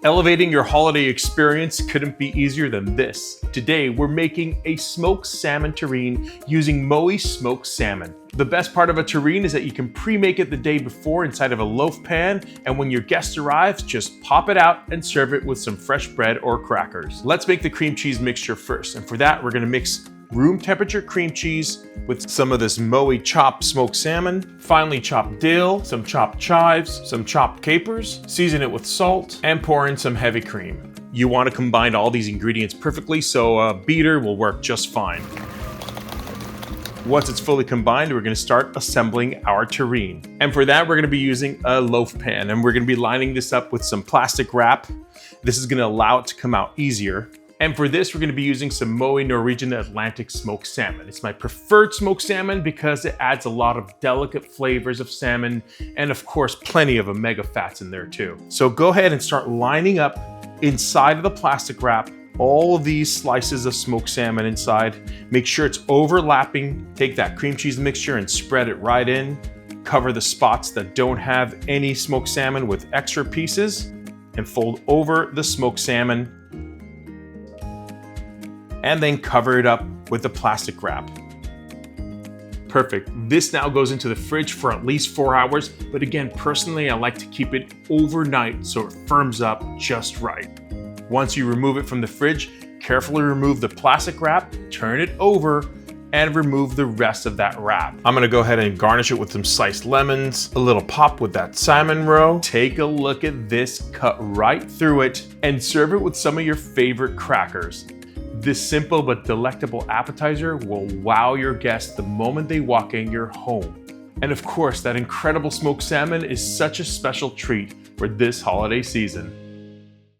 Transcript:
Elevating your holiday experience couldn't be easier than this. Today, we're making a smoked salmon terrine using MOWI smoked salmon. The best part of a terrine is that you can pre-make it the day before inside of a loaf pan, and when your guest arrives, just pop it out and serve it with some fresh bread or crackers. Let's make the cream cheese mixture first, and for that, we're gonna mix room temperature cream cheese with some of this MOWI chopped smoked salmon, finely chopped dill, some chopped chives, some chopped capers, season it with salt, and pour in some heavy cream. You want to combine all these ingredients perfectly, so a beater will work just fine. Once it's fully combined, we're going to start assembling our terrine. And for that, we're going to be using a loaf pan, and we're going to be lining this up with some plastic wrap. This is going to allow it to come out easier. And for this, we're going to be using some MOWI Norwegian Atlantic smoked salmon. It's my preferred smoked salmon because it adds a lot of delicate flavors of salmon and of course, plenty of omega fats in there too. So go ahead and start lining up inside of the plastic wrap all of these slices of smoked salmon inside. Make sure it's overlapping. Take that cream cheese mixture and spread it right in. Cover the spots that don't have any smoked salmon with extra pieces and fold over the smoked salmon, and then cover it up with the plastic wrap. Perfect. This now goes into the fridge for at least 4 hours, but again, personally, I like to keep it overnight so it firms up just right. Once you remove it from the fridge, carefully remove the plastic wrap, turn it over, and remove the rest of that wrap. I'm gonna go ahead and garnish it with some sliced lemons, a little pop with that salmon roe. Take a look at this, cut right through it, and serve it with some of your favorite crackers. This simple but delectable appetizer will wow your guests the moment they walk in your home. And of course, that incredible smoked salmon is such a special treat for this holiday season.